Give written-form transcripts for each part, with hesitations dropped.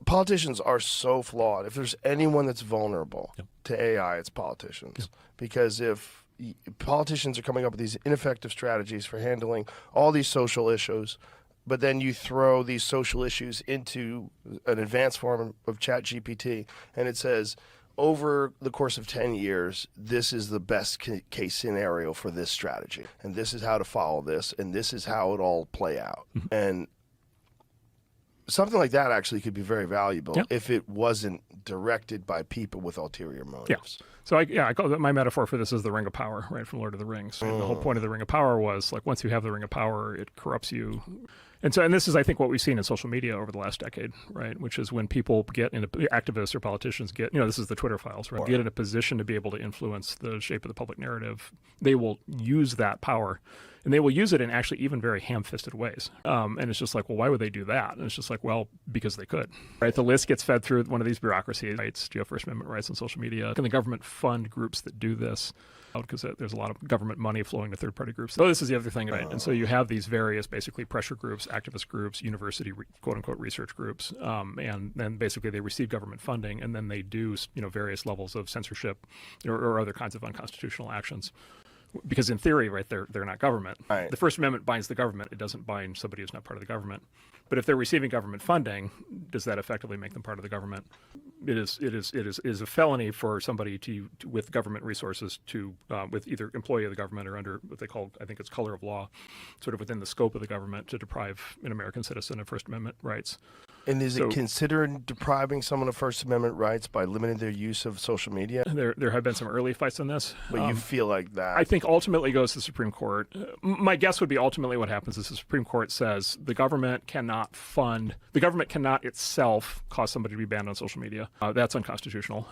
politicians are so flawed. If there's anyone that's vulnerable Yep. to AI, it's politicians. Yep. Because if politicians are coming up with these ineffective strategies for handling all these social issues, but then you throw these social issues into an advanced form of ChatGPT, and it says, over the course of 10 years, this is the best case scenario for this strategy, and this is how to follow this, and this is how it all play out. Mm-hmm. And something like that actually could be very valuable Yep. if it wasn't directed by people with ulterior motives. So I call it, my metaphor for this is the Ring of Power, right, from Lord of the Rings. The whole point of the Ring of Power was, like, once you have the Ring of Power, it corrupts you. And this is, I think, what we've seen in social media over the last decade, right? Which is when people get into, activists or politicians get, this is the Twitter files, right? Get in a position to be able to influence the shape of the public narrative. They will use that power, and they will use it in actually even very ham-fisted ways. And it's just like, well, why would they do that? And it's just like, well, because they could, right? The list gets fed through one of these bureaucracies, rights. Do you have First Amendment rights on social media? Can the government fund groups that do this? Because there's a lot of government money flowing to third-party groups. So this is the other thing, right? And so you have these various basically pressure groups, activist groups, university quote-unquote research groups, and then basically they receive government funding, and then they do various levels of censorship or other kinds of unconstitutional actions. Because in theory, right, they're not government. Right. The First Amendment binds the government. It doesn't bind somebody who's not part of the government. But if they're receiving government funding, does that effectively make them part of the government? It is a felony for somebody to with government resources to with either employee of the government or under what they call, I think it's color of law, sort of within the scope of the government, to deprive an American citizen of First Amendment rights. And is it considered depriving someone of First Amendment rights by limiting their use of social media? There have been some early fights on this. But you feel like that? I think ultimately goes to the Supreme Court. My guess would be ultimately what happens is the Supreme Court says the government cannot itself cause somebody to be banned on social media. That's unconstitutional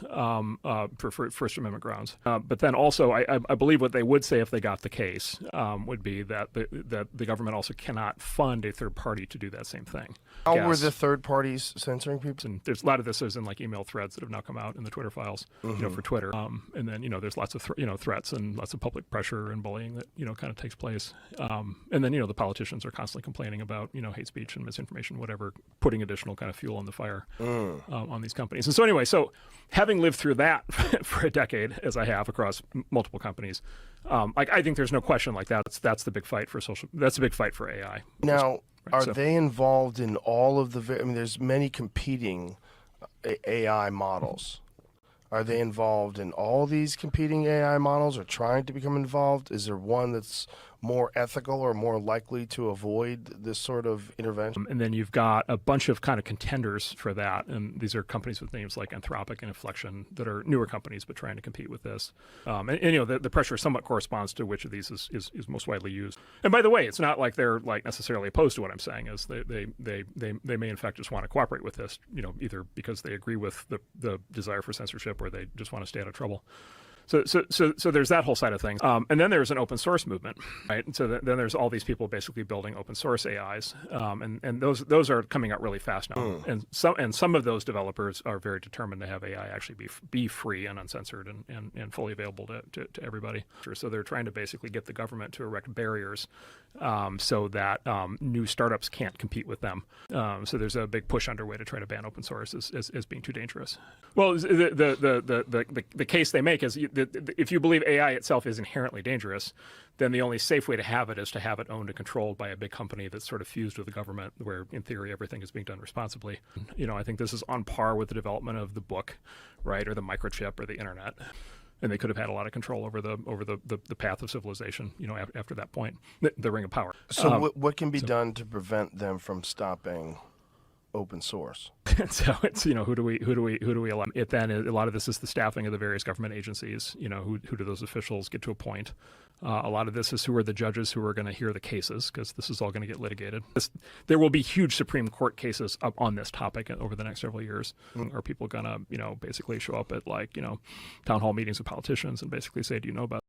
for First Amendment grounds. But then also, I believe what they would say if they got the case would be that the government also cannot fund a third party to do that same thing. How were the third parties censoring people? And there's a lot of this is in like email threads that have now come out in the Twitter files, for Twitter. And then there's lots of threats and lots of public pressure and bullying that kind of takes place. And then the politicians are constantly complaining about hate speech and misinformation, whatever, putting additional kind of fuel on the fire on these companies. And so anyway, so having lived through that for a decade, as I have across multiple companies, I think there's no question like that. That's the big fight for That's the big fight for AI. Now. Are they involved in all of there's many competing AI models. Are they involved in all these competing AI models or trying to become involved? Is there one that's more ethical or more likely to avoid this sort of intervention? And then you've got a bunch of kind of contenders for that. And these are companies with names like Anthropic and Inflection that are newer companies but trying to compete with this. The pressure somewhat corresponds to which of these is most widely used. And by the way, it's not like they're like necessarily opposed to what I'm saying. Is they may in fact just want to cooperate with this, either because they agree with the desire for censorship or they just want to stay out of trouble. So there's that whole side of things. And then there's an open source movement, right? And so then there's all these people basically building open source AIs. And those are coming out really fast now. And some of those developers are very determined to have AI actually be free and uncensored and fully available to everybody. So they're trying to basically get the government to erect barriers so that new startups can't compete with them. So there's a big push underway to try to ban open source as being too dangerous. Well, the case they make is if you believe AI itself is inherently dangerous, then the only safe way to have it is to have it owned and controlled by a big company that's sort of fused with the government, where in theory everything is being done responsibly. I think this is on par with the development of the book, right, or the microchip or the internet. And they could have had a lot of control over the path of civilization, after that point, the Ring of Power. So what can be done to prevent them from stopping open source? So it's who do we allow? It then a lot of this is the staffing of the various government agencies. Who do those officials get to appoint? A lot of this is who are the judges who are going to hear the cases, because this is all going to get litigated. There will be huge Supreme Court cases up on this topic over the next several years. Are people going to basically show up at town hall meetings with politicians and basically say, do you know about